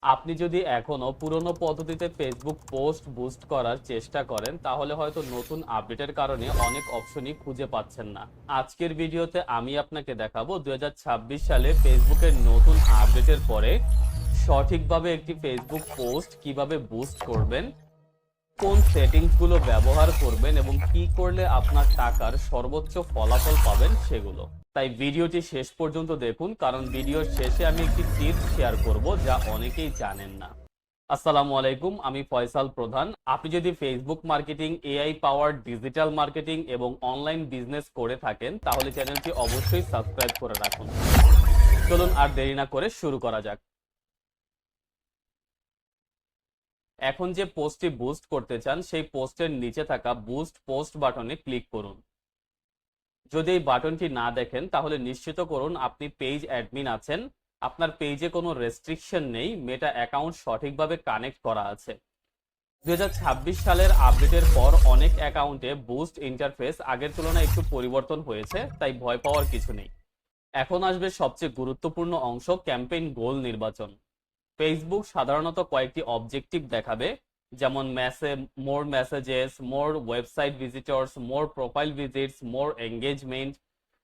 আপনি যদি এখনো পুরনো পদ্ধতিতে ফেসবুক পোস্ট বুস্ট করার চেষ্টা করেন তাহলে হয়তো নতুন আপডেটের কারণে অনেক অপশনই খুঁজে পাচ্ছেন না। আজকের ভিডিওতে আমি আপনাকে দেখাবো 2026 সালে ফেসবুকের নতুন আপডেটের পরে সঠিকভাবে একটি ফেসবুক পোস্ট কিভাবে বুস্ট করবেন, কোন সেটিংস গুলো ব্যবহার করবেন এবং কি করলে আপনার টাকার সর্বোচ্চ ফলাফল পাবেন সেগুলো। তাই ভিডিওটি শেষ পর্যন্ত দেখুন, কারণ ভিডিওর শেষে আমি একটি টিপস শেয়ার করব যা অনেকেই জানেন না। আসসালামু আলাইকুম, আমি ফয়সাল প্রধান। আপনি যদি Facebook marketing, AI powered digital marketing এবং অনলাইন বিজনেস করে থাকেন তাহলে চ্যানেলটি অবশ্যই সাবস্ক্রাইব করে রাখুন। চলুন আর দেরি না করে শুরু করা যাক। এখন যে পোস্টটি বুস্ট করতে চান সেই পোস্টের নিচে থাকা বুস্ট পোস্ট বাটনে ক্লিক করুন। যদি এই বাটনটি না দেখেন তাহলে নিশ্চিত করুন আপনি পেজ অ্যাডমিন আছেন, আপনার পেজে কোনো রেস্ট্রিকশন নেই, মেটা অ্যাকাউন্ট সঠিকভাবে কানেক্ট করা আছে। 2026 সালের আপডেটের পর অনেক অ্যাকাউন্টে বুস্ট ইন্টারফেস আগের তুলনায় একটু পরিবর্তন হয়েছে, তাই ভয় পাওয়ার কিছু নেই। এখন আসবে সবচেয়ে গুরুত্বপূর্ণ অংশ, ক্যাম্পেইন গোল নির্বাচন। ফেসবুক সাধারণত কয়েকটি অবজেক্টিভ দেখাবে, যেমন মোর মেসেজেস, মোর ওয়েবসাইট ভিজিটরস, মোর প্রোফাইল ভিজিটস, মোর এঙ্গেজমেন্ট।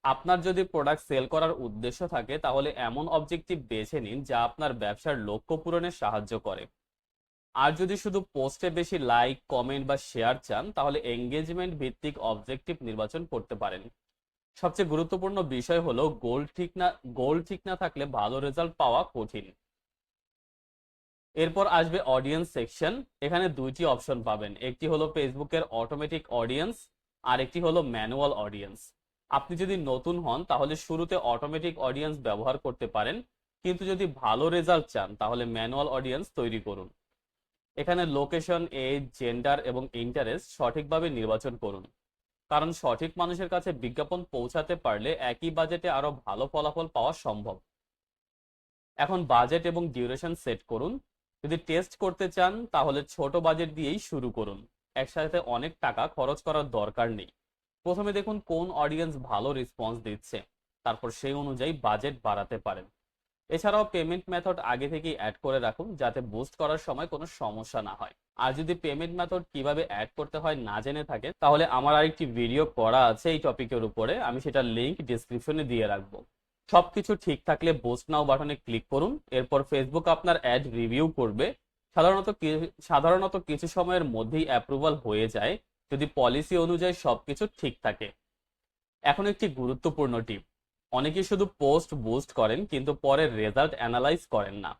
আপনার যদি প্রোডাক্ট সেল করার উদ্দেশ্য থাকে তাহলে এমন অবজেক্টিভ বেছে নিন যা আপনার ব্যবসার লক্ষ্য পূরণে সাহায্য করে। আর যদি শুধু পোস্টে বেশি লাইক, কমেন্ট বা শেয়ার চান তাহলে এঙ্গেজমেন্ট ভিত্তিক অবজেক্টিভ নির্বাচন করতে পারেন। সবচেয়ে গুরুত্বপূর্ণ বিষয় হলো গোল ঠিক না থাকলে ভালো রেজাল্ট পাওয়া কঠিন। এরপর আসবে অডিয়েন্স সেকশন। এখানে দুইটি অপশন পাবেন, একটি হলো ফেসবুকের অটোমেটিক অডিয়েন্স আর একটি হলো ম্যানুয়াল অডিয়েন্স। আপনি যদি নতুন হন তাহলে শুরুতে অটোমেটিক অডিয়েন্স ব্যবহার করতে পারেন, কিন্তু যদি ভালো রেজাল্ট চান তাহলে ম্যানুয়াল অডিয়েন্স তৈরি করুন। এখানে লোকেশন, এজ, জেন্ডার এবং ইন্টারেস্ট সঠিকভাবে নির্বাচন করুন, কারণ সঠিক মানুষের কাছে বিজ্ঞাপন পৌঁছাতে পারলে একই বাজেটে আরো ভালো ফলাফল পাওয়া সম্ভব। এখন বাজেট এবং ডিউরেশন সেট করুন। যদি টেস্ট করতে চান তাহলে ছোট বাজেট দিয়েই শুরু করুন, একসাথে অনেক টাকা খরচ করার দরকার নেই। প্রথমে দেখুন কোন অডিয়েন্স ভালো রেসপন্স দিচ্ছে, তারপর সেই অনুযায়ী বাজেট বাড়াতে পারেন। এছাড়াও পেমেন্ট মেথড আগে থেকেই অ্যাড করে রাখুন যাতে বুস্ট করার সময় কোনো সমস্যা না হয়। আর যদি পেমেন্ট মেথড কিভাবে অ্যাড করতে হয় না জেনে থাকেন তাহলে আমার আরেকটি ভিডিও করা আছে এই টপিকের উপরে, আমি সেটার লিংক ডিসক্রিপশনে দিয়ে রাখবো। সবকিছু ঠিক থাকলে বুস্ট নাও বাটনে ক্লিক করুন। এরপর ফেসবুক আপনার অ্যাড রিভিউ করবে। সাধারণত কিছু সময়ের মধ্যেই অ্যাপ্রুভাল হয়ে যায় যদি পলিসি অনুযায়ী সবকিছু ঠিক থাকে। এখন একটি গুরুত্বপূর্ণ টিপ, অনেকেই শুধু পোস্ট বুস্ট করেন কিন্তু পরে রেজাল্ট অ্যানালাইজ করেন না।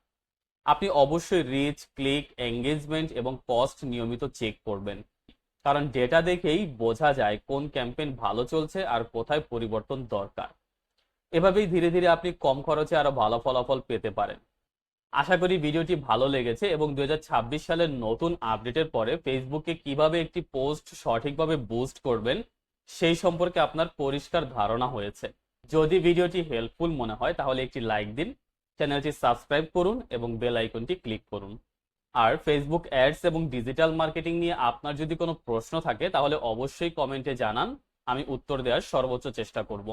আপনি অবশ্যই রিচ, ক্লিক, এঙ্গেজমেন্ট এবং কস্ট নিয়মিত চেক করবেন, কারণ ডেটা দেখেই বোঝা যায় কোন ক্যাম্পেইন ভালো চলছে আর কোথায় পরিবর্তন দরকার। এভাবেই ধীরে ধীরে আপনি কম খরচে আরো ভালো ফলাফল পেতে পারেন। আশা করি ভিডিওটি ভালো লেগেছে এবং 2026 সালের নতুন আপডেটের পরে ফেসবুকে কিভাবে একটি পোস্ট সঠিকভাবে বুস্ট করবেন সেই সম্পর্কে আপনার পরিষ্কার ধারণা হয়েছে। যদি ভিডিওটি হেল্পফুল মনে হয় তাহলে একটি লাইক দিন, চ্যানেলটি সাবস্ক্রাইব করুন এবং বেল আইকনটি ক্লিক করুন। আর ফেসবুক অ্যাডস এবং ডিজিটাল মার্কেটিং নিয়ে আপনার যদি কোনো প্রশ্ন থাকে তাহলে অবশ্যই কমেন্টে জানান, আমি উত্তর দেওয়ার সর্বোচ্চ চেষ্টা করব।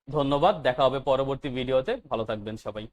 ধন্যবাদ, দেখা হবে পরবর্তী ভিডিওতে। ভালো থাকবেন সবাই।